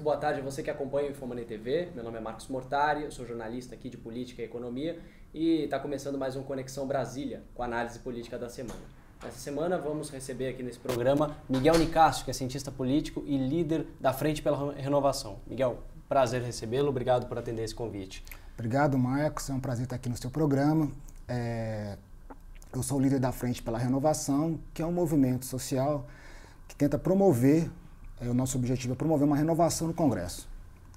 Muito boa tarde a você que acompanha o Infomoney TV. Meu nome é Marcos Mortari, eu sou jornalista aqui de política e economia e está começando mais um Conexão Brasília, com a análise política da semana. Nessa semana vamos receber aqui nesse programa Miguel Nicásio, que é cientista político e líder da Frente pela Renovação. Miguel, prazer recebê-lo, obrigado por atender esse convite. Obrigado, Marcos, é um prazer estar aqui no seu programa. Eu sou o líder da Frente pela Renovação, que é um movimento social que tenta promover, o nosso objetivo é promover uma renovação no Congresso,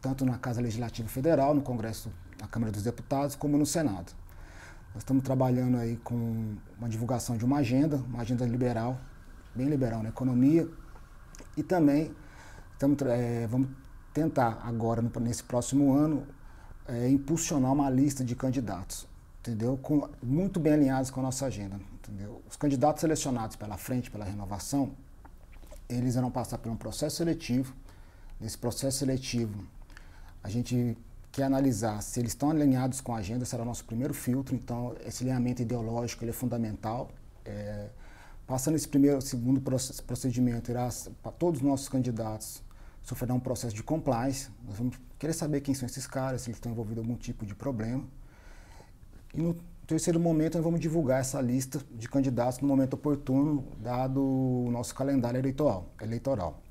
tanto na Casa Legislativa Federal, no Congresso, na Câmara dos Deputados, como no Senado. Nós estamos trabalhando aí com uma divulgação de uma agenda liberal, bem liberal na economia, e também vamos tentar agora, nesse próximo ano, impulsionar uma lista de candidatos, entendeu? Muito bem alinhados com a nossa agenda, entendeu? Os candidatos selecionados pela Frente pela Renovação, eles irão passar por um processo seletivo. Nesse processo seletivo, a gente quer analisar se eles estão alinhados com a agenda, será o nosso primeiro filtro, então esse alinhamento ideológico ele é fundamental. Passando esse segundo procedimento, para todos os nossos candidatos sofrerão um processo de compliance. Nós vamos querer saber quem são esses caras, se eles estão envolvidos em algum tipo de problema. E no terceiro momento, nós vamos divulgar essa lista de candidatos no momento oportuno, dado o nosso calendário eleitoral.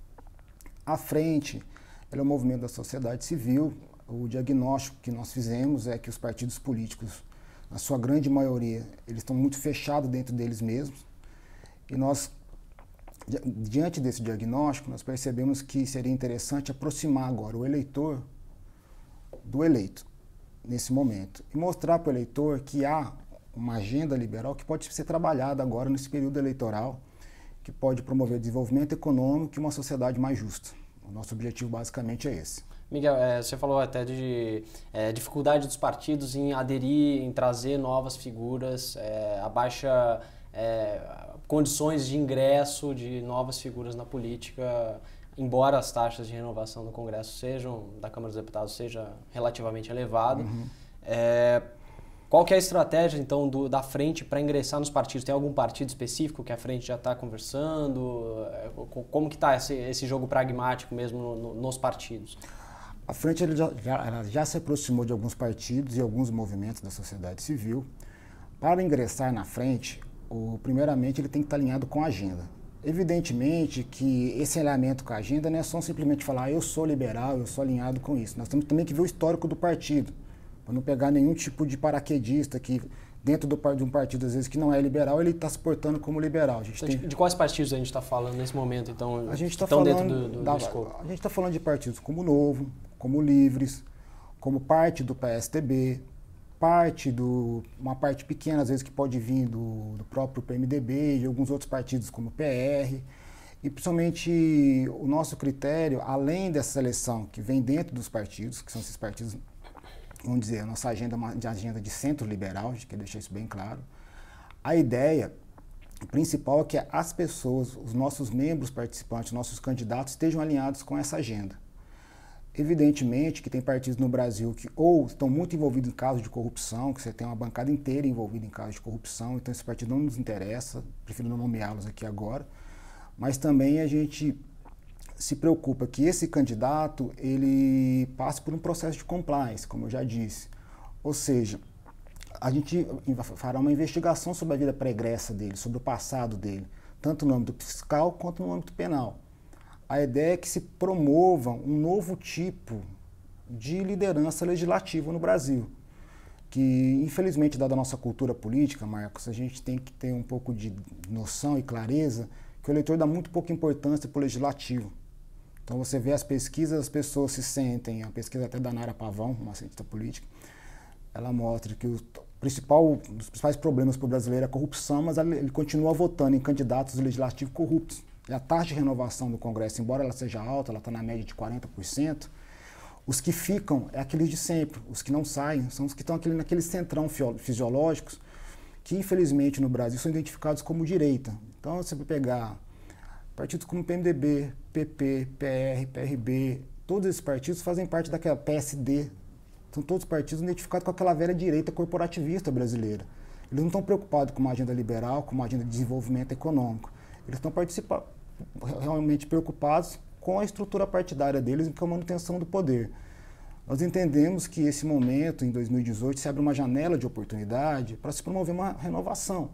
A Frente, ela é um movimento da sociedade civil. O diagnóstico que nós fizemos é que os partidos políticos, na sua grande maioria, eles estão muito fechados dentro deles mesmos. E nós, diante desse diagnóstico, nós percebemos que seria interessante aproximar agora o eleitor do eleito, nesse momento, e mostrar para o eleitor que há uma agenda liberal que pode ser trabalhada agora nesse período eleitoral, que pode promover desenvolvimento econômico e uma sociedade mais justa. O nosso objetivo basicamente é esse. Miguel, você falou até de dificuldade dos partidos em aderir, em trazer novas figuras, condições de ingresso de novas figuras na política, embora as taxas de renovação do Congresso da Câmara dos Deputados seja relativamente elevada. Uhum. Qual que é a estratégia, então, da Frente para ingressar nos partidos? Tem algum partido específico que a Frente já está conversando? Como que está esse jogo pragmático mesmo nos partidos? A Frente ela já se aproximou de alguns partidos e alguns movimentos da sociedade civil. Para ingressar na Frente, primeiramente ele tem que estar alinhado com a agenda. Evidentemente que esse alinhamento com a agenda não é só simplesmente falar eu sou liberal, eu sou alinhado com isso. Nós temos também que ver o histórico do partido, para não pegar nenhum tipo de paraquedista que dentro de um partido, às vezes, que não é liberal, ele está se portando como liberal. De quais partidos a gente está falando nesse momento, então, a gente que estão dentro do escopo? A gente está falando de partidos como Novo, como Livres, como parte do PSDB, uma parte pequena, às vezes, que pode vir do próprio PMDB, de alguns outros partidos como o PR. E, principalmente, o nosso critério, além dessa seleção que vem dentro dos partidos, que são esses partidos, vamos dizer, a nossa agenda é uma agenda de centro-liberal, a gente quer deixar isso bem claro. A ideia principal é que as pessoas, os nossos membros participantes, nossos candidatos, estejam alinhados com essa agenda. Evidentemente que tem partidos no Brasil que ou estão muito envolvidos em casos de corrupção, que você tem uma bancada inteira envolvida em casos de corrupção, então esse partido não nos interessa, prefiro não nomeá-los aqui agora, mas também a gente se preocupa que esse candidato ele passe por um processo de compliance, como eu já disse. Ou seja, a gente fará uma investigação sobre a vida pregressa dele, sobre o passado dele, tanto no âmbito fiscal quanto no âmbito penal. A ideia é que se promova um novo tipo de liderança legislativa no Brasil, que, infelizmente, dada a nossa cultura política, Marcos, a gente tem que ter um pouco de noção e clareza que o eleitor dá muito pouca importância para o legislativo. Então, você vê as pesquisas, as pessoas se sentem, a pesquisa até da Nara Pavão, uma cientista política, ela mostra que um dos principais problemas para o brasileiro é a corrupção, mas ele continua votando em candidatos legislativos corruptos. E a taxa de renovação do Congresso, embora ela seja alta, ela está na média de 40%, os que ficam é aqueles de sempre, os que não saem, são os que estão naqueles centrão fisiológicos, que infelizmente no Brasil são identificados como direita. Então você vai pegar partidos como PMDB, PP, PR, PRB, todos esses partidos fazem parte daquela PSD, são todos partidos identificados com aquela velha direita corporativista brasileira. Eles não estão preocupados com uma agenda liberal, com uma agenda de desenvolvimento econômico. Eles estão realmente preocupados com a estrutura partidária deles e com a manutenção do poder. Nós entendemos que esse momento, em 2018, se abre uma janela de oportunidade para se promover uma renovação.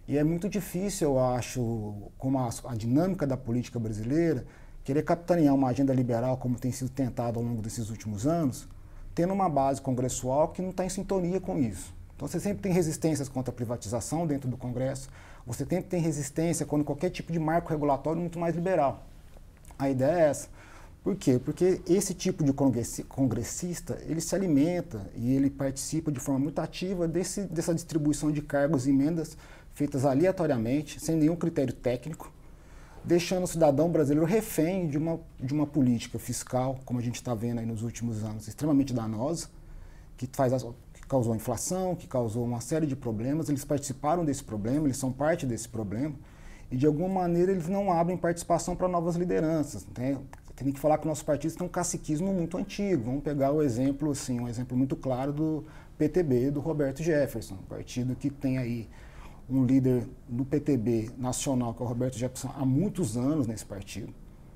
E é muito difícil, eu acho, como a dinâmica da política brasileira, querer capitanear uma agenda liberal, como tem sido tentado ao longo desses últimos anos, tendo uma base congressual que não está em sintonia com isso. Então você sempre tem resistências contra a privatização dentro do Congresso, você sempre tem resistência contra qualquer tipo de marco regulatório muito mais liberal. A ideia é essa. Por quê? Porque esse tipo de congressista, ele se alimenta e ele participa de forma muito ativa dessa distribuição de cargos e emendas feitas aleatoriamente, sem nenhum critério técnico, deixando o cidadão brasileiro refém de uma política fiscal, como a gente está vendo aí nos últimos anos, extremamente danosa, que causou inflação, que causou uma série de problemas. Eles participaram desse problema, eles são parte desse problema, e de alguma maneira eles não abrem participação para novas lideranças. Tem que falar que o nosso partido tem um caciquismo muito antigo. Vamos pegar o exemplo, assim, um exemplo muito claro do PTB, do Roberto Jefferson, um partido que tem aí um líder do PTB nacional, que é o Roberto Jefferson, há muitos anos nesse partido,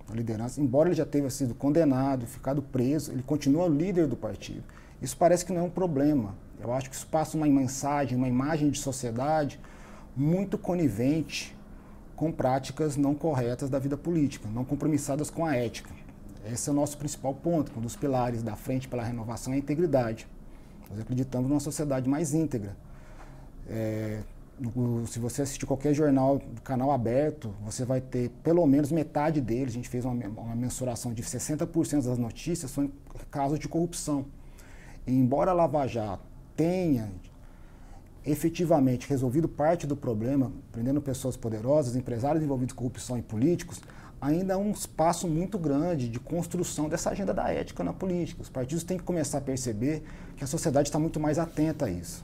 a liderança. Embora ele já tenha sido condenado, ficado preso, ele continua líder do partido. Isso parece que não é um problema. Eu acho que isso passa uma mensagem, uma imagem de sociedade muito conivente com práticas não corretas da vida política, não compromissadas com a ética. Esse é o nosso principal ponto. Um dos pilares da Frente pela Renovação é a integridade. Nós acreditamos numa sociedade mais íntegra. Se você assistir qualquer jornal do canal aberto, você vai ter pelo menos metade deles. A gente fez uma mensuração de 60% das notícias são casos de corrupção. E embora a Lava Jato tenha efetivamente resolvido parte do problema, prendendo pessoas poderosas, empresários envolvidos em corrupção e políticos, ainda há um espaço muito grande de construção dessa agenda da ética na política. Os partidos têm que começar a perceber que a sociedade está muito mais atenta a isso.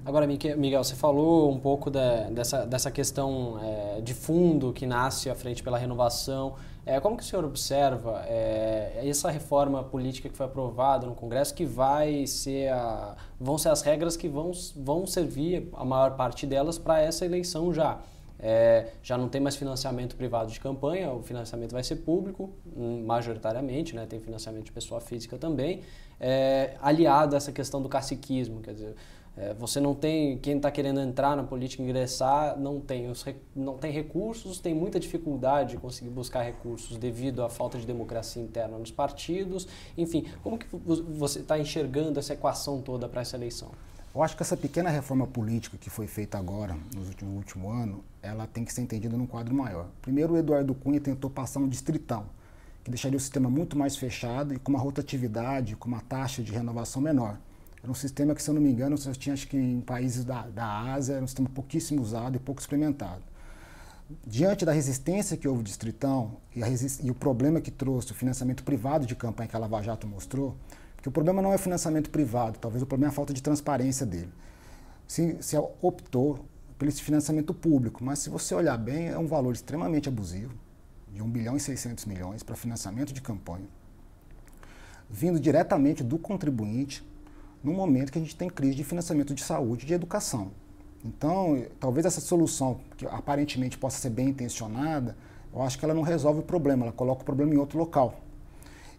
Agora, Miguel, você falou um pouco dessa questão de fundo que nasce à Frente pela Renovação. Como que o senhor observa essa reforma política que foi aprovada no Congresso, que vão ser as regras que vão servir, a maior parte delas, para essa eleição já? Já não tem mais financiamento privado de campanha, o financiamento vai ser público, majoritariamente, né? Tem financiamento de pessoa física também, aliado a essa questão do caciquismo, quer dizer, você não tem, quem está querendo entrar na política, ingressar, não tem recursos, tem muita dificuldade de conseguir buscar recursos devido à falta de democracia interna nos partidos. Enfim, como que você está enxergando essa equação toda para essa eleição? Eu acho que essa pequena reforma política que foi feita agora, no último ano, ela tem que ser entendida num quadro maior. Primeiro, o Eduardo Cunha tentou passar um distritão, que deixaria o sistema muito mais fechado e com uma rotatividade, com uma taxa de renovação menor. Era um sistema que, se eu não me engano, você tinha, acho que em países da Ásia, era um sistema pouquíssimo usado e pouco experimentado. Diante da resistência que houve do distritão e o problema que trouxe o financiamento privado de campanha que a Lava Jato mostrou, porque o problema não é o financiamento privado, talvez o problema é a falta de transparência dele. Se optou pelo financiamento público, mas se você olhar bem, é um valor extremamente abusivo, de 1 bilhão e 600 milhões para financiamento de campanha, vindo diretamente do contribuinte, no momento que a gente tem crise de financiamento de saúde e de educação. Então, talvez essa solução, que aparentemente possa ser bem intencionada, eu acho que ela não resolve o problema, ela coloca o problema em outro local.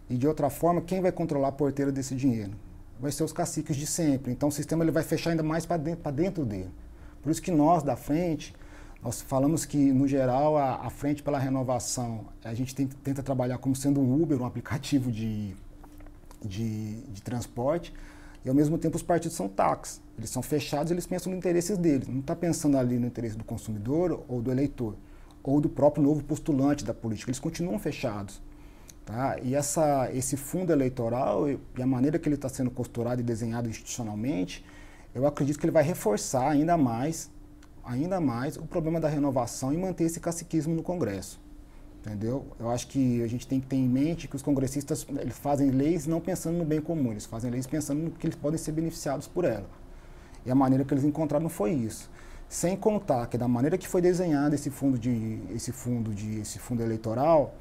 E de outra forma, quem vai controlar a porteira desse dinheiro? Vai ser os caciques de sempre. Então o sistema ele vai fechar ainda mais para dentro dele. Por isso que nós, da Frente, nós falamos que, no geral, a Frente pela Renovação, a gente tenta trabalhar como sendo um Uber, um aplicativo de transporte, e ao mesmo tempo os partidos são táxis. Eles são fechados, eles pensam nos interesses deles. Não está pensando ali no interesse do consumidor ou do eleitor, ou do próprio novo postulante da política. Eles continuam fechados. Tá? E esse fundo eleitoral e a maneira que ele está sendo costurado e desenhado institucionalmente, eu acredito que ele vai reforçar ainda mais o problema da renovação e manter esse caciquismo no Congresso. Entendeu? Eu acho que a gente tem que ter em mente que os congressistas eles fazem leis não pensando no bem comum, eles fazem leis pensando no que eles podem ser beneficiados por ela. E a maneira que eles encontraram foi isso. Sem contar que da maneira que foi desenhado esse fundo eleitoral,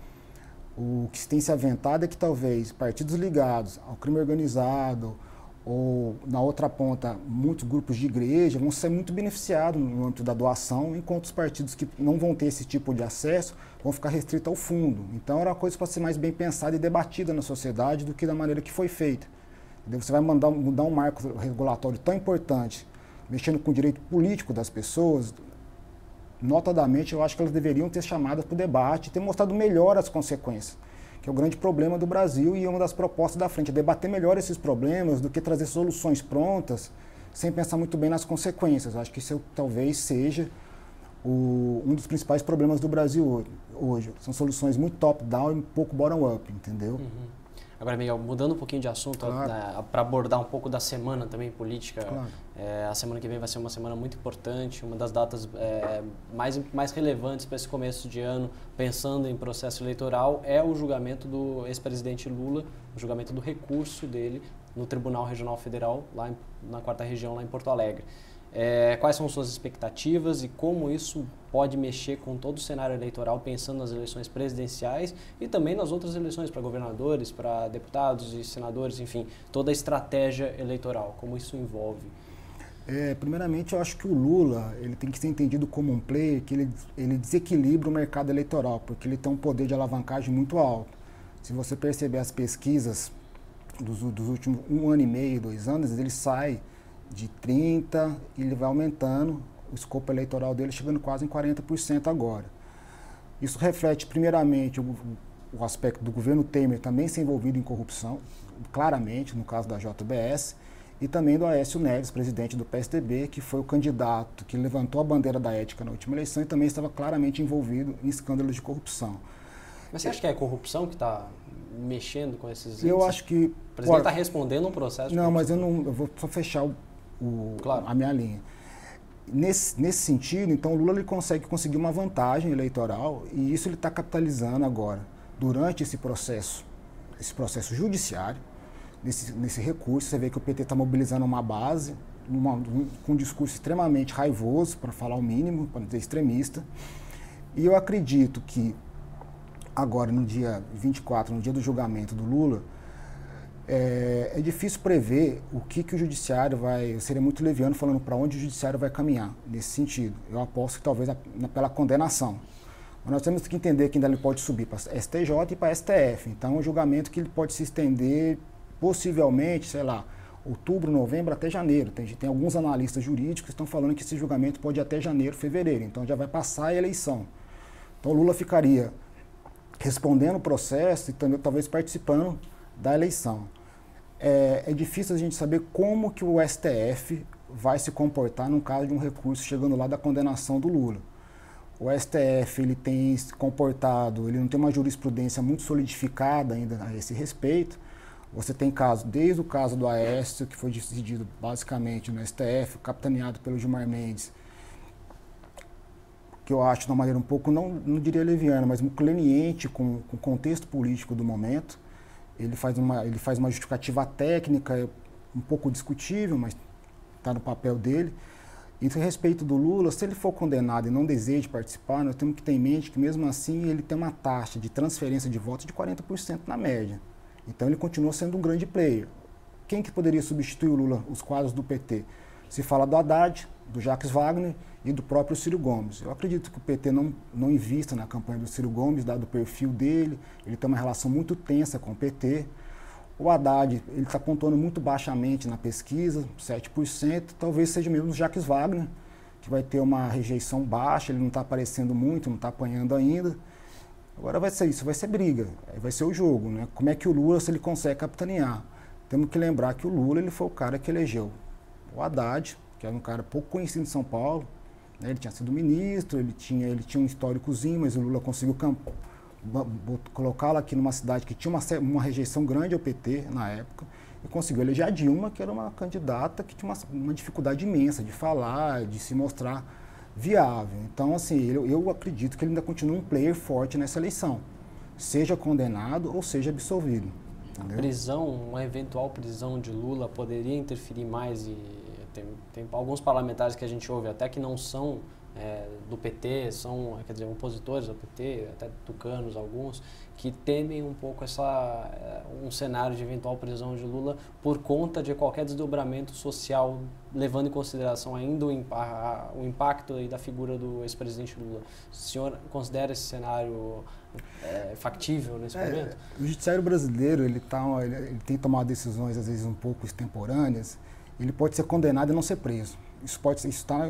o que se tem se aventado é que talvez partidos ligados ao crime organizado ou na outra ponta, muitos grupos de igreja vão ser muito beneficiados no âmbito da doação, enquanto os partidos que não vão ter esse tipo de acesso vão ficar restritos ao fundo. Então era uma coisa para ser mais bem pensada e debatida na sociedade do que da maneira que foi feita. Você vai mudar um marco regulatório tão importante, mexendo com o direito político das pessoas, notadamente eu acho que elas deveriam ter chamadas para o debate e ter mostrado melhor as consequências, que é o grande problema do Brasil e uma das propostas da frente, é debater melhor esses problemas do que trazer soluções prontas sem pensar muito bem nas consequências. Eu acho que isso talvez seja um dos principais problemas do Brasil hoje. São soluções muito top-down e um pouco bottom-up, entendeu? Uhum. Agora, Miguel, mudando um pouquinho de assunto, claro, para abordar um pouco da semana também política, claro. A semana que vem vai ser uma semana muito importante, uma das datas mais relevantes para esse começo de ano, pensando em processo eleitoral, é o julgamento do ex-presidente Lula, o julgamento do recurso dele no Tribunal Regional Federal, lá na 4ª Região, lá em Porto Alegre. Quais são suas expectativas e como isso pode mexer com todo o cenário eleitoral, pensando nas eleições presidenciais e também nas outras eleições para governadores, para deputados e senadores, enfim, toda a estratégia eleitoral, como isso envolve? Primeiramente, eu acho que o Lula ele tem que ser entendido como um player que ele desequilibra o mercado eleitoral, porque ele tem um poder de alavancagem muito alto. Se você perceber as pesquisas dos últimos 1 ano e meio, 2 anos, ele sai de 30% e ele vai aumentando o escopo eleitoral dele, chegando quase em 40% agora. Isso reflete, primeiramente, o aspecto do governo Temer também ser envolvido em corrupção, claramente, no caso da JBS, e também do Aécio Neves, presidente do PSDB, que foi o candidato que levantou a bandeira da ética na última eleição e também estava claramente envolvido em escândalos de corrupção. Mas você acha que é a corrupção que está mexendo com esses índices? Eu acho que... O presidente está respondendo um processo de corrupção. Não, mas eu vou só fechar claro, a minha linha. Nesse sentido, então, o Lula ele conseguir uma vantagem eleitoral e isso ele está capitalizando agora, durante esse processo judiciário, nesse recurso. Você vê que o PT está mobilizando uma base, com um discurso extremamente raivoso, para falar o mínimo, para não dizer extremista. E eu acredito que agora, no dia 24, no dia do julgamento do Lula, é difícil prever o que o judiciário vai... Eu seria muito leviano falando para onde o judiciário vai caminhar nesse sentido. Eu aposto que talvez pela condenação. Mas nós temos que entender que ainda ele pode subir para STJ e para STF. Então, é um julgamento que ele pode se estender possivelmente, sei lá, outubro, novembro até janeiro. Tem alguns analistas jurídicos que estão falando que esse julgamento pode ir até janeiro, fevereiro. Então, já vai passar a eleição. Então, o Lula ficaria respondendo o processo e também, talvez participando da eleição. É difícil a gente saber como que o STF vai se comportar no caso de um recurso chegando lá da condenação do Lula. O STF ele tem se comportado, ele não tem uma jurisprudência muito solidificada ainda a esse respeito. Você tem desde o caso do Aécio, que foi decidido basicamente no STF, capitaneado pelo Gilmar Mendes, que eu acho de uma maneira um pouco, não diria leviana, mas muito leniente com o contexto político do momento. Ele faz uma justificativa técnica, um pouco discutível, mas está no papel dele. E a respeito do Lula, se ele for condenado e não deseja participar, nós temos que ter em mente que, mesmo assim, ele tem uma taxa de transferência de votos de 40% na média. Então, ele continua sendo um grande player. Quem que poderia substituir o Lula, os quadros do PT? Se fala do Haddad, do Jacques Wagner e do próprio Ciro Gomes. Eu acredito que o PT não invista na campanha do Ciro Gomes, dado o perfil dele. Ele tem uma relação muito tensa com o PT. O Haddad, ele está pontuando muito baixamente na pesquisa, 7%. Talvez seja mesmo o Jacques Wagner, que vai ter uma rejeição baixa, ele não está aparecendo muito, não está apanhando ainda. Agora vai ser isso, vai ser briga, vai ser o jogo, né? Como é que o Lula, se ele consegue capitanear? Temos que lembrar que o Lula ele foi o cara que elegeu o Haddad, que era um cara pouco conhecido em São Paulo, né? Ele tinha sido ministro, ele tinha um históricozinho, mas o Lula conseguiu colocá-lo aqui numa cidade que tinha uma rejeição grande ao PT na época, e conseguiu eleger a Dilma, que era uma candidata que tinha uma dificuldade imensa de falar, de se mostrar viável. Então, assim, eu acredito que ele ainda continua um player forte nessa eleição, seja condenado ou seja absolvido. Entendeu? A prisão, uma eventual prisão de Lula poderia interferir mais e tem alguns parlamentares que a gente ouve até que não são do PT, são, quer dizer, opositores ao PT, até tucanos alguns, que temem um pouco um cenário de eventual prisão de Lula por conta de qualquer desdobramento social, levando em consideração ainda o impacto aí da figura do ex-presidente Lula. O senhor considera esse cenário factível nesse momento? O judiciário brasileiro ele tem tomado decisões às vezes um pouco extemporâneas. Ele pode ser condenado e não ser preso. Isso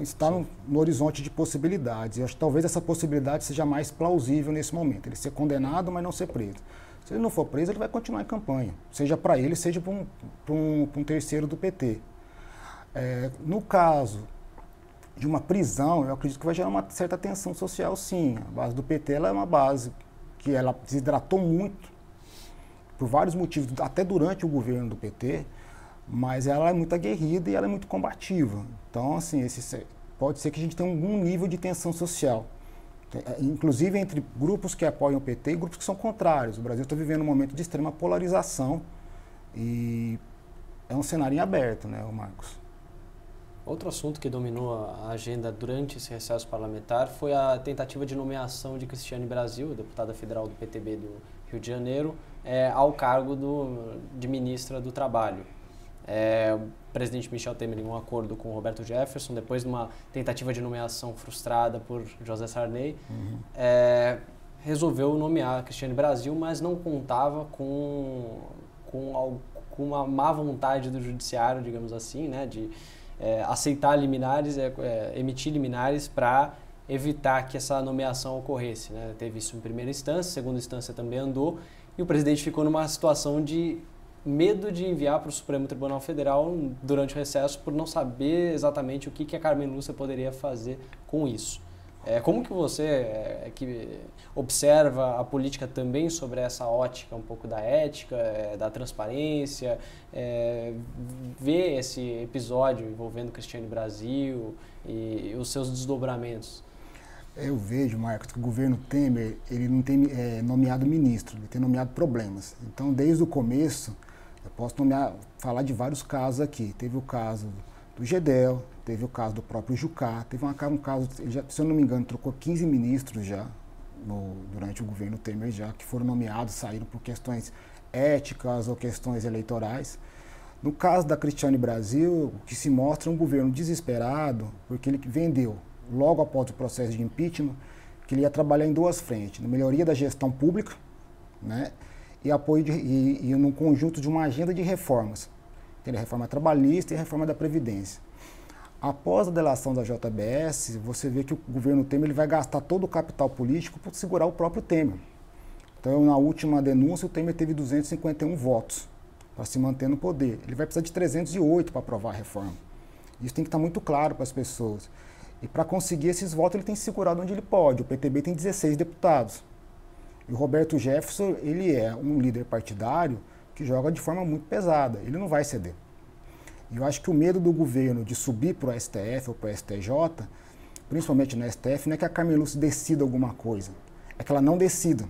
está no horizonte de possibilidades. Eu acho que talvez essa possibilidade seja mais plausível nesse momento. Ele ser condenado, mas não ser preso. Se ele não for preso, ele vai continuar em campanha. Seja para ele, seja para um terceiro do PT. No caso de uma prisão, eu acredito que vai gerar uma certa tensão social, sim. A base do PT ela é uma base que ela desidratou muito, por vários motivos, até durante o governo do PT, mas ela é muito aguerrida e ela é muito combativa. Então, assim, pode ser que a gente tenha algum nível de tensão social, inclusive entre grupos que apoiam o PT e grupos que são contrários. O Brasil está vivendo um momento de extrema polarização e é um cenário em aberto, né, Marcos? Outro assunto que dominou a agenda durante esse recesso parlamentar foi a tentativa de nomeação de Cristiane Brasil, deputada federal do PTB do Rio de Janeiro, ao cargo de ministra do Trabalho. O presidente Michel Temer, em um acordo com Roberto Jefferson, depois de uma tentativa de nomeação frustrada por José Sarney, resolveu nomear Cristiane Brasil, mas não contava com uma má vontade do judiciário, digamos assim, né, de aceitar liminares, emitir liminares para evitar que essa nomeação ocorresse, né? Teve isso em primeira instância, segunda instância também andou, e o presidente ficou numa situação de medo de enviar para o Supremo Tribunal Federal durante o recesso por não saber exatamente o que a Carmen Lúcia poderia fazer com isso. Como que você, que observa a política também sobre essa ótica um pouco da ética, da transparência, vê esse episódio envolvendo Cristiane Brasil e os seus desdobramentos? Eu vejo, Marcos, que o governo Temer ele não tem nomeado ministro, ele tem nomeado problemas. Então, desde o começo, eu posso falar de vários casos aqui. Teve o caso do Gedel, teve o caso do próprio Jucá, teve um caso, se eu não me engano, trocou 15 ministros já, durante o governo Temer já, que foram nomeados, saíram por questões éticas ou questões eleitorais. No caso da Cristiane Brasil, o que se mostra é um governo desesperado, porque ele vendeu, logo após o processo de impeachment, que ele ia trabalhar em duas frentes, na melhoria da gestão pública, né, e apoio e num conjunto de uma agenda de reformas. Tem a reforma trabalhista e a reforma da Previdência. Após a delação da JBS, você vê que o governo Temer ele vai gastar todo o capital político para segurar o próprio Temer. Então, na última denúncia, o Temer teve 251 votos para se manter no poder. Ele vai precisar de 308 para aprovar a reforma. Isso tem que estar muito claro para as pessoas. E para conseguir esses votos, ele tem que segurar onde ele pode. O PTB tem 16 deputados. E o Roberto Jefferson, ele é um líder partidário que joga de forma muito pesada. Ele não vai ceder. E eu acho que o medo do governo de subir para o STF ou para o STJ, principalmente no STF, não é que a Carmen Lúcia decida alguma coisa, é que ela não decida.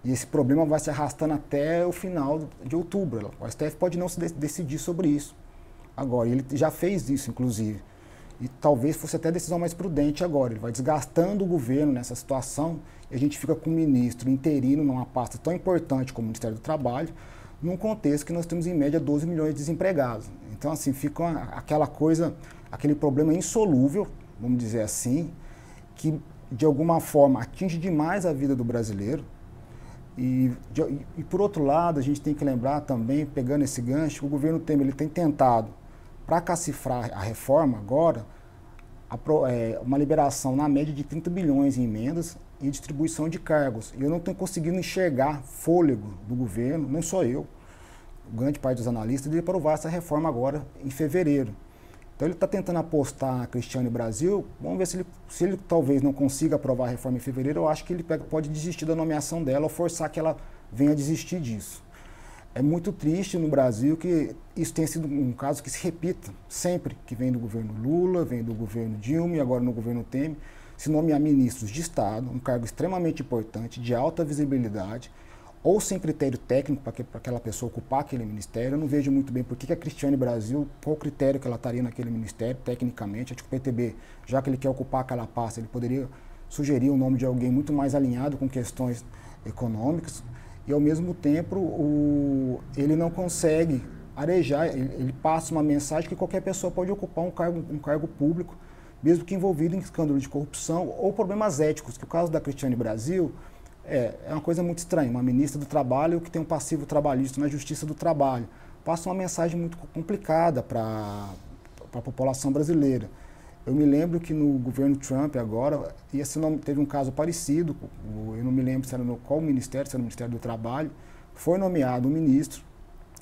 E esse problema vai se arrastando até o final de outubro. O STF pode não se decidir sobre isso agora. Ele já fez isso, inclusive. E talvez fosse até a decisão mais prudente agora. Ele vai desgastando o governo nessa situação e a gente fica com um ministro interino numa pasta tão importante como o Ministério do Trabalho, num contexto que nós temos em média 12 milhões de desempregados. Então, assim, fica aquela coisa, aquele problema insolúvel, vamos dizer assim, que de alguma forma atinge demais a vida do brasileiro. E por outro lado, a gente tem que lembrar também, pegando esse gancho, que o governo Temer ele tem tentado, para cacifrar a reforma agora, uma liberação na média de 30 bilhões em emendas e distribuição de cargos. E eu não estou conseguindo enxergar fôlego do governo, não só eu, grande parte dos analistas, de aprovar essa reforma agora em fevereiro. Então ele está tentando apostar na Cristiane Brasil, vamos ver se ele talvez não consiga aprovar a reforma em fevereiro, eu acho que ele pode desistir da nomeação dela ou forçar que ela venha a desistir disso. É muito triste no Brasil que isso tenha sido um caso que se repita sempre, que vem do governo Lula, vem do governo Dilma e agora no governo Temer, se nomear ministros de Estado, um cargo extremamente importante, de alta visibilidade, ou sem critério técnico para aquela pessoa ocupar aquele ministério. Eu não vejo muito bem por que a Cristiane Brasil, qual o critério que ela estaria naquele ministério, tecnicamente. Acho que o PTB, já que ele quer ocupar aquela pasta, ele poderia sugerir o nome de alguém muito mais alinhado com questões econômicas, e ao mesmo tempo ele não consegue arejar, ele passa uma mensagem que qualquer pessoa pode ocupar um cargo público, mesmo que envolvido em escândalo de corrupção ou problemas éticos, que o caso da Cristiane Brasil é uma coisa muito estranha. Uma ministra do Trabalho que tem um passivo trabalhista na Justiça do Trabalho passa uma mensagem muito complicada para a população brasileira. Eu me lembro que no governo Trump agora, teve um caso parecido, eu não me lembro se era no qual ministério, se era no Ministério do Trabalho, foi nomeado um ministro,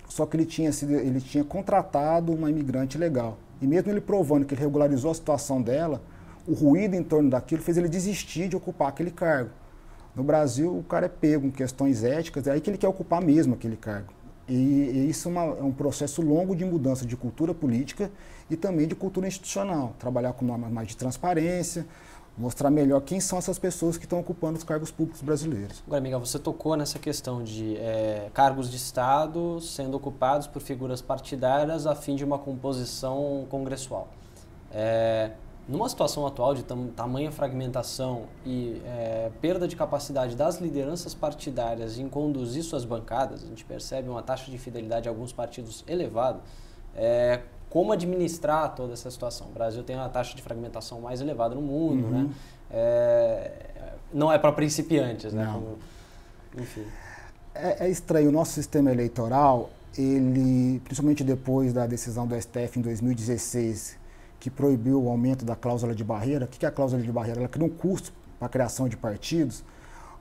só que ele tinha contratado uma imigrante ilegal. E mesmo ele provando que ele regularizou a situação dela, o ruído em torno daquilo fez ele desistir de ocupar aquele cargo. No Brasil, o cara é pego em questões éticas, é aí que ele quer ocupar mesmo aquele cargo. E isso é um processo longo de mudança de cultura política e também de cultura institucional. Trabalhar com normas mais de transparência, mostrar melhor quem são essas pessoas que estão ocupando os cargos públicos brasileiros. Agora, Miguel, você tocou nessa questão de cargos de Estado sendo ocupados por figuras partidárias a fim de uma composição congressual. Numa situação atual de tamanha fragmentação e perda de capacidade das lideranças partidárias em conduzir suas bancadas, a gente percebe uma taxa de fidelidade de alguns partidos elevada. Como administrar toda essa situação? O Brasil tem a taxa de fragmentação mais elevada no mundo, né? Não é para principiantes, né? Enfim. É estranho. O nosso sistema eleitoral, principalmente depois da decisão do STF em 2016, que proibiu o aumento da cláusula de barreira. O que é a cláusula de barreira? Ela cria um custo para a criação de partidos.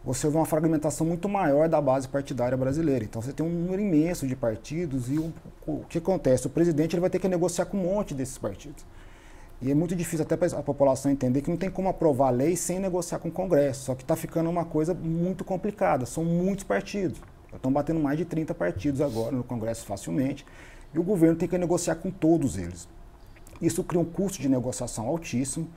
Você vê uma fragmentação muito maior da base partidária brasileira. Então você tem um número imenso de partidos e o que acontece? O presidente ele vai ter que negociar com um monte desses partidos. E é muito difícil até para a população entender que não tem como aprovar lei sem negociar com o Congresso. Só que está ficando uma coisa muito complicada. São muitos partidos. Estão batendo mais de 30 partidos agora no Congresso facilmente. E o governo tem que negociar com todos eles. Isso cria um custo de negociação altíssimo.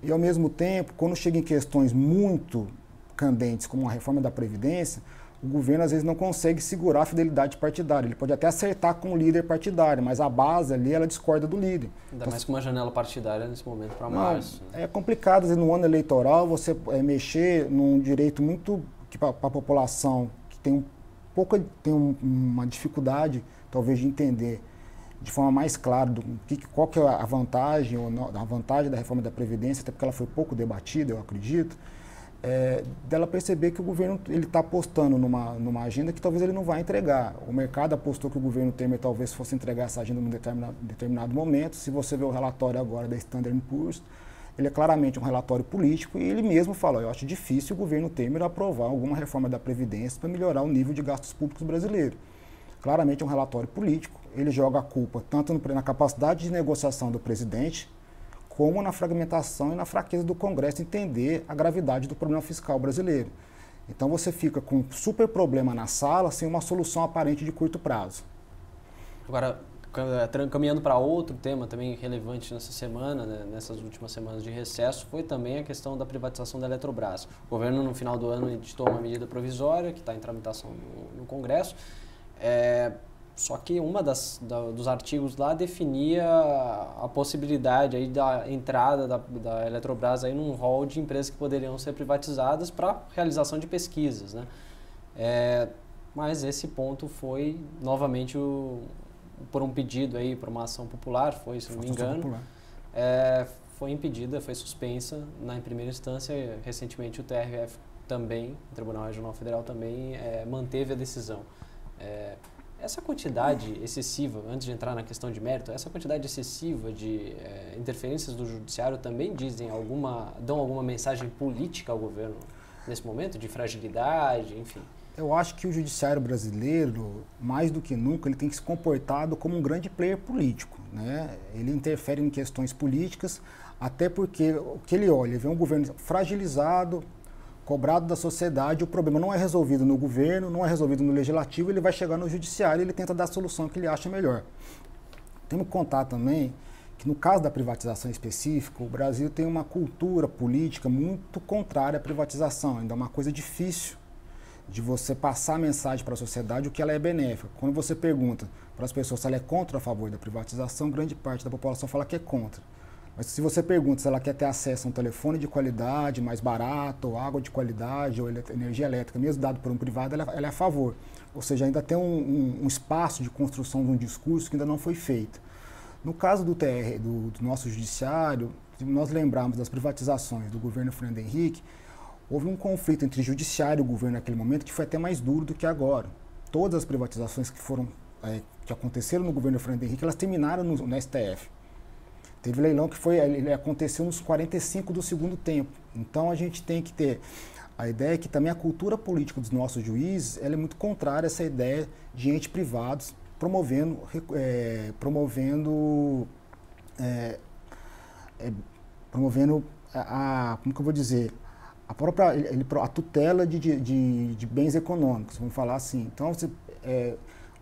E, ao mesmo tempo, quando chega em questões muito candentes, como a reforma da Previdência, o governo, às vezes, não consegue segurar a fidelidade partidária. Ele pode até acertar com o líder partidário, mas a base ali, ela discorda do líder. Ainda mais com uma janela partidária nesse momento para março. É complicado, às vezes, no ano eleitoral, você mexer num direito muito para a população que tem uma dificuldade, talvez, de entender de forma mais clara qual que é a vantagem, a vantagem da reforma da Previdência, até porque ela foi pouco debatida, eu acredito, dela perceber que o governo está apostando numa agenda que talvez ele não vai entregar. O mercado apostou que o governo Temer talvez fosse entregar essa agenda num determinado momento. Se você vê o relatório agora da Standard & Poor's, ele é claramente um relatório político e ele mesmo falou, eu acho difícil o governo Temer aprovar alguma reforma da Previdência para melhorar o nível de gastos públicos brasileiros. Claramente é um relatório político, ele joga a culpa tanto na capacidade de negociação do presidente, como na fragmentação e na fraqueza do Congresso entender a gravidade do problema fiscal brasileiro. Então você fica com um super problema na sala sem uma solução aparente de curto prazo. Agora, caminhando para outro tema também relevante nessa semana, né, nessas últimas semanas de recesso, foi também a questão da privatização da Eletrobras. O governo, no final do ano, editou uma medida provisória que está em tramitação no Congresso. Só que dos artigos lá definia a possibilidade aí da entrada da Eletrobras aí num rol de empresas que poderiam ser privatizadas para realização de pesquisas, né? Mas esse ponto foi novamente por um pedido aí, por uma ação popular, se não me engano, foi impedida, foi suspensa em primeira instância. Recentemente o TRF também, o Tribunal Regional Federal também manteve a decisão. Essa quantidade excessiva, antes de entrar na questão de mérito, essa quantidade excessiva de interferências do judiciário também dão alguma mensagem política ao governo nesse momento, de fragilidade, enfim? Eu acho que o judiciário brasileiro, mais do que nunca, ele tem que se comportado como um grande player político, né? Ele interfere em questões políticas, até porque o que ele olha, ele vê um governo fragilizado, cobrado da sociedade, o problema não é resolvido no governo, não é resolvido no legislativo, ele vai chegar no judiciário e ele tenta dar a solução que ele acha melhor. Temos que contar também que no caso da privatização específica, o Brasil tem uma cultura política muito contrária à privatização, ainda é uma coisa difícil de você passar a mensagem para a sociedade o que ela é benéfica. Quando você pergunta para as pessoas se ela é contra ou a favor da privatização, grande parte da população fala que é contra. Mas se você pergunta se ela quer ter acesso a um telefone de qualidade, mais barato, ou água de qualidade, ou energia elétrica, mesmo dado por um privado, ela é a favor. Ou seja, ainda tem um espaço de construção de um discurso que ainda não foi feito. No caso do nosso judiciário, se nós lembrarmos das privatizações do governo Fernando Henrique, houve um conflito entre judiciário e o governo naquele momento que foi até mais duro do que agora. Todas as privatizações que aconteceram no governo Fernando Henrique, elas terminaram no STF. Teve leilão que ele aconteceu nos 45 do segundo tempo. Então a gente tem que ter a ideia que também a cultura política dos nossos juízes ela é muito contrária a essa ideia de entes privados promovendo como que eu vou dizer, a tutela de bens econômicos, vamos falar assim. Então,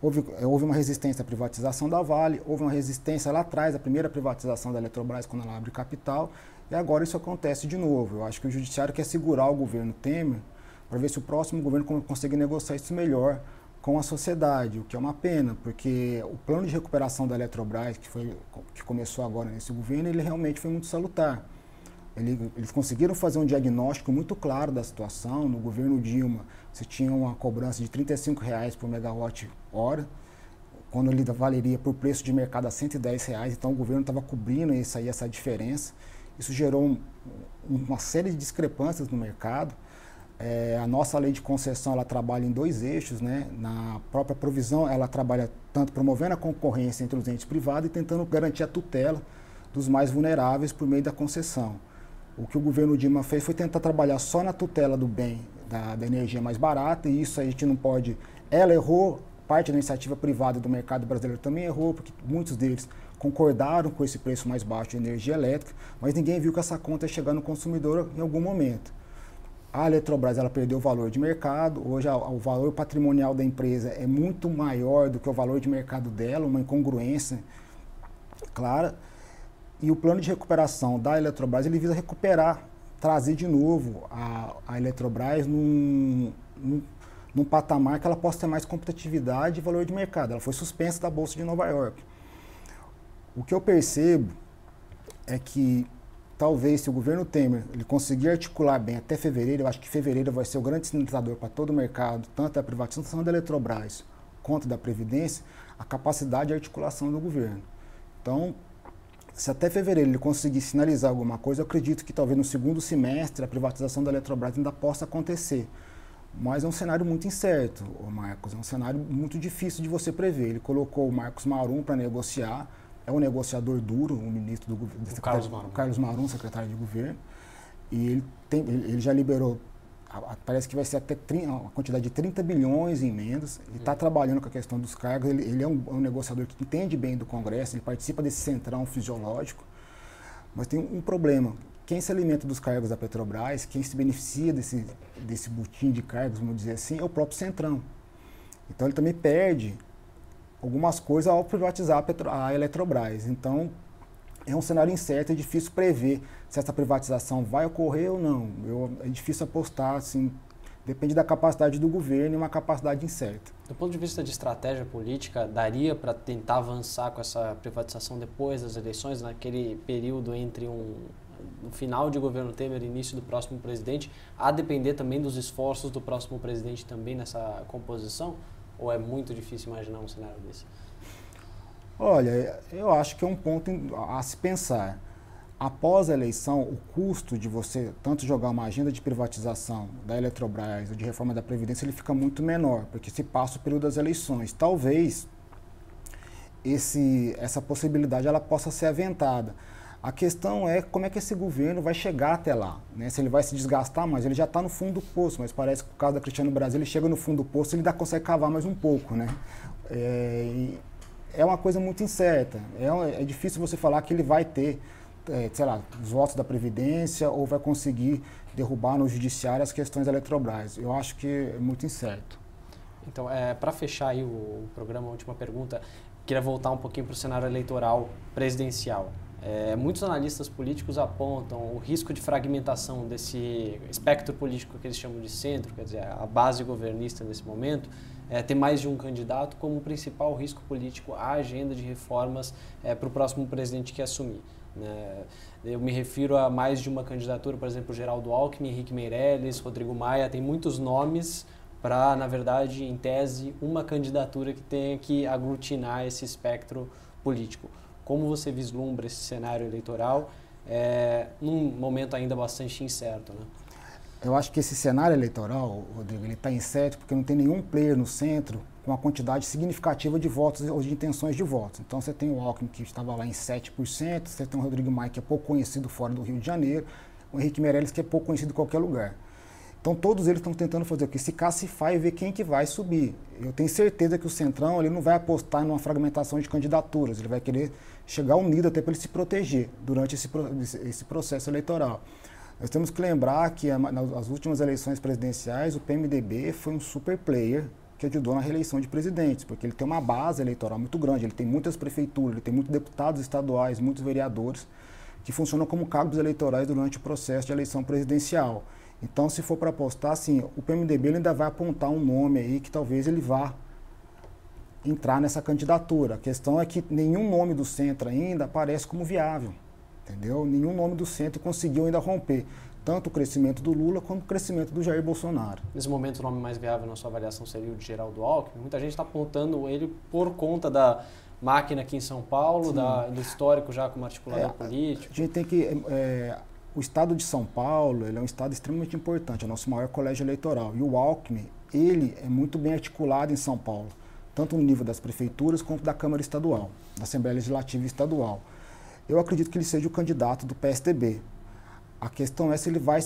houve uma resistência à privatização da Vale, houve uma resistência lá atrás, a primeira privatização da Eletrobras, quando ela abre capital, e agora isso acontece de novo. Eu acho que o Judiciário quer segurar o governo Temer para ver se o próximo governo consegue negociar isso melhor com a sociedade, o que é uma pena, porque o plano de recuperação da Eletrobras, que começou agora nesse governo, ele realmente foi muito salutar. Eles conseguiram fazer um diagnóstico muito claro da situação. No governo Dilma, você tinha uma cobrança de R$ 35 por megawatt-hora, quando ele valeria por preço de mercado a R$ 110, então o governo estava cobrindo essa diferença. Isso gerou uma série de discrepâncias no mercado. A nossa lei de concessão ela trabalha em dois eixos, né? Na própria provisão, ela trabalha tanto promovendo a concorrência entre os entes privados e tentando garantir a tutela dos mais vulneráveis por meio da concessão. O que o governo Dilma fez foi tentar trabalhar só na tutela do bem, da energia mais barata, e isso a gente não pode... Ela errou, parte da iniciativa privada do mercado brasileiro também errou, porque muitos deles concordaram com esse preço mais baixo de energia elétrica, mas ninguém viu que essa conta ia chegar no consumidor em algum momento. A Eletrobras ela perdeu o valor de mercado, hoje o valor patrimonial da empresa é muito maior do que o valor de mercado dela, uma incongruência clara. E o plano de recuperação da Eletrobras, ele visa recuperar, trazer de novo a Eletrobras num patamar que ela possa ter mais competitividade e valor de mercado. Ela foi suspensa da Bolsa de Nova York. O que eu percebo é que talvez se o governo Temer ele conseguir articular bem até fevereiro, eu acho que fevereiro vai ser o grande sinalizador para todo o mercado, tanto da privatização da Eletrobras quanto da Previdência, a capacidade de articulação do governo. Então, se até fevereiro ele conseguir sinalizar alguma coisa, eu acredito que talvez no segundo semestre a privatização da Eletrobras ainda possa acontecer. Mas é um cenário muito incerto, Marcos, é um cenário muito difícil de você prever. Ele colocou o Marcos Marum para negociar, é um negociador duro, o ministro do governo, Carlos Marum, secretário de governo, e ele já liberou, parece que vai ser até uma quantidade de 30 bilhões em emendas, ele está trabalhando com a questão dos cargos, ele é um negociador que entende bem do Congresso, ele participa desse centrão fisiológico, mas tem um problema. Quem se alimenta dos cargos da Petrobras, quem se beneficia desse butim de cargos, vamos dizer assim, é o próprio centrão. Então ele também perde algumas coisas ao privatizar a Eletrobras. Então é um cenário incerto, é difícil prever se essa privatização vai ocorrer ou não. É difícil apostar, assim, depende da capacidade do governo e uma capacidade incerta. Do ponto de vista de estratégia política, daria para tentar avançar com essa privatização depois das eleições, naquele período entre no final de governo Temer e início do próximo presidente, a depender também dos esforços do próximo presidente também nessa composição? Ou é muito difícil imaginar um cenário desse? Olha, eu acho que é um ponto a se pensar. Após a eleição, o custo de você tanto jogar uma agenda de privatização da Eletrobras ou de reforma da Previdência, ele fica muito menor, porque se passa o período das eleições. Talvez essa possibilidade ela possa ser aventada. A questão é como é que esse governo vai chegar até lá, né? Se ele vai se desgastar, mas ele já está no fundo do poço, mas parece que por causa da Cristiano Brasil ele chega no fundo do poço e ele ainda consegue cavar mais um pouco, né? É uma coisa muito incerta, é difícil você falar que ele vai ter, sei lá, os votos da Previdência ou vai conseguir derrubar no judiciário as questões da Eletrobras. Eu acho que é muito incerto. Então, para fechar aí o programa, a última pergunta, queria voltar um pouquinho para o cenário eleitoral presidencial. Muitos analistas políticos apontam o risco de fragmentação desse espectro político que eles chamam de centro, quer dizer, a base governista nesse momento, ter mais de um candidato como principal risco político à agenda de reformas para o próximo presidente que assumir. Né? Eu me refiro a mais de uma candidatura, por exemplo, Geraldo Alckmin, Henrique Meirelles, Rodrigo Maia, tem muitos nomes para, na verdade, em tese, uma candidatura que tenha que aglutinar esse espectro político. Como você vislumbra esse cenário eleitoral num momento ainda bastante incerto, né? Eu acho que esse cenário eleitoral, Rodrigo, ele está incerto porque não tem nenhum player no centro com uma quantidade significativa de votos ou de intenções de votos. Então você tem o Alckmin, que estava lá em 7%, você tem o Rodrigo Maia, que é pouco conhecido fora do Rio de Janeiro, o Henrique Meirelles, que é pouco conhecido em qualquer lugar. Então todos eles estão tentando fazer o que? Se cacifar e ver quem que vai subir. Eu tenho certeza que o Centrão ele não vai apostar numa fragmentação de candidaturas, ele vai querer chegar unido até para ele se proteger durante esse processo eleitoral. Nós temos que lembrar que nas últimas eleições presidenciais o PMDB foi um super player que ajudou na reeleição de presidentes, porque ele tem uma base eleitoral muito grande, ele tem muitas prefeituras, ele tem muitos deputados estaduais, muitos vereadores que funcionam como cargos eleitorais durante o processo de eleição presidencial. Então, se for para apostar, assim, o PMDB ele ainda vai apontar um nome aí que talvez ele vá entrar nessa candidatura. A questão é que nenhum nome do centro ainda aparece como viável, entendeu? Nenhum nome do centro conseguiu ainda romper tanto o crescimento do Lula quanto o crescimento do Jair Bolsonaro. Nesse momento, o nome mais viável na sua avaliação seria o de Geraldo Alckmin. Muita gente está apontando ele por conta da máquina aqui em São Paulo, do histórico já como articulador político. A gente tem que... o estado de São Paulo ele é um estado extremamente importante, é o nosso maior colégio eleitoral. E o Alckmin, ele é muito bem articulado em São Paulo, tanto no nível das prefeituras quanto da Câmara Estadual, da Assembleia Legislativa Estadual. Eu acredito que ele seja o candidato do PSDB. A questão é se ele vai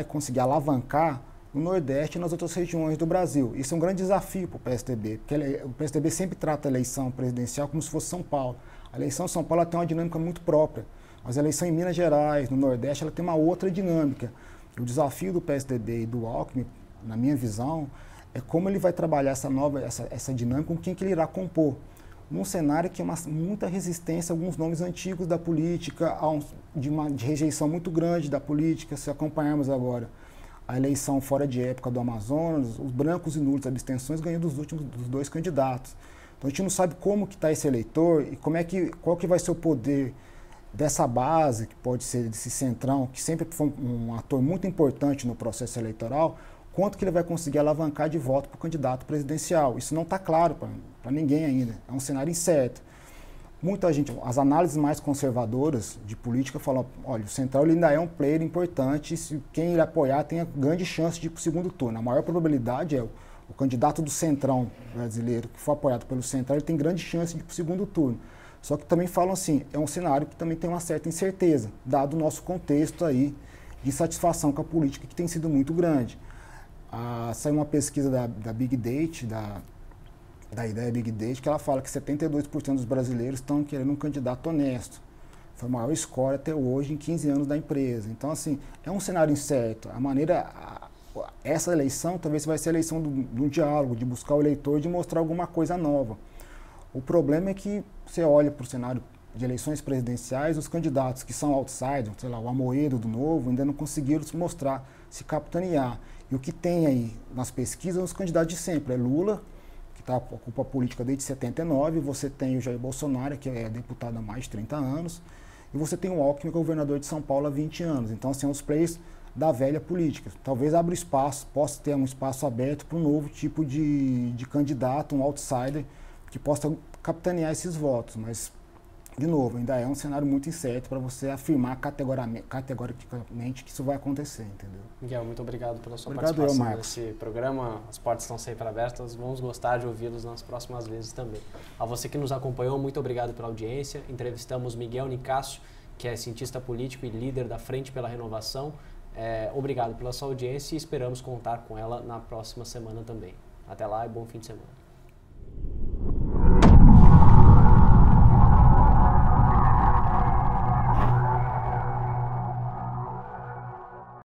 conseguir alavancar no Nordeste e nas outras regiões do Brasil. Isso é um grande desafio para o PSDB, porque o PSDB sempre trata a eleição presidencial como se fosse São Paulo. A eleição em São Paulo tem uma dinâmica muito própria, mas a eleição em Minas Gerais, no Nordeste, ela tem uma outra dinâmica. O desafio do PSDB e do Alckmin, na minha visão, é como ele vai trabalhar essa dinâmica, com quem que ele irá compor. Num cenário que é muita resistência a alguns nomes antigos da política, de rejeição muito grande da política. Se acompanharmos agora a eleição fora de época do Amazonas, os brancos e nulos abstenções ganham dos dois candidatos. Então a gente não sabe como que está esse eleitor e qual que vai ser o poder dessa base, que pode ser desse centrão, que sempre foi um ator muito importante no processo eleitoral, quanto que ele vai conseguir alavancar de voto para o candidato presidencial. Isso não está claro para ninguém ainda, é um cenário incerto. Muita gente, as análises mais conservadoras de política falam, olha, o Centrão ele ainda é um player importante, se quem ele apoiar tem a grande chance de ir para o segundo turno. A maior probabilidade é o candidato do Centrão brasileiro, que for apoiado pelo Centrão, ele tem grande chance de ir para o segundo turno. Só que também falam assim, é um cenário que também tem uma certa incerteza, dado o nosso contexto aí de insatisfação com a política que tem sido muito grande. Saiu uma pesquisa da Big Data, da ideia Big Data, que ela fala que 72% dos brasileiros estão querendo um candidato honesto. Foi o maior score até hoje em 15 anos da empresa. Então, assim, é um cenário incerto. Essa eleição talvez vai ser a eleição do diálogo, de buscar o eleitor, de mostrar alguma coisa nova. O problema é que você olha para o cenário de eleições presidenciais, os candidatos que são outsiders, sei lá, o Amoedo do Novo, ainda não conseguiram se mostrar, se capitanear. E o que tem aí nas pesquisas, os candidatos de sempre, é Lula, que ocupa a política desde 79, você tem o Jair Bolsonaro, que é deputado há mais de 30 anos, e você tem o Alckmin, que é governador de São Paulo há 20 anos. Então, assim, são os players da velha política. Talvez abra espaço, possa ter um espaço aberto para um novo tipo de candidato, um outsider, que possa capitanear esses votos, mas, de novo, ainda é um cenário muito incerto para você afirmar categoricamente que isso vai acontecer, entendeu? Miguel, muito obrigado pela sua participação nesse programa. As portas estão sempre abertas, vamos gostar de ouvi-los nas próximas vezes também. A você que nos acompanhou, muito obrigado pela audiência. Entrevistamos Miguel Nicásio, que é cientista político e líder da Frente pela Renovação. Obrigado pela sua audiência e esperamos contar com ela na próxima semana também. Até lá e bom fim de semana.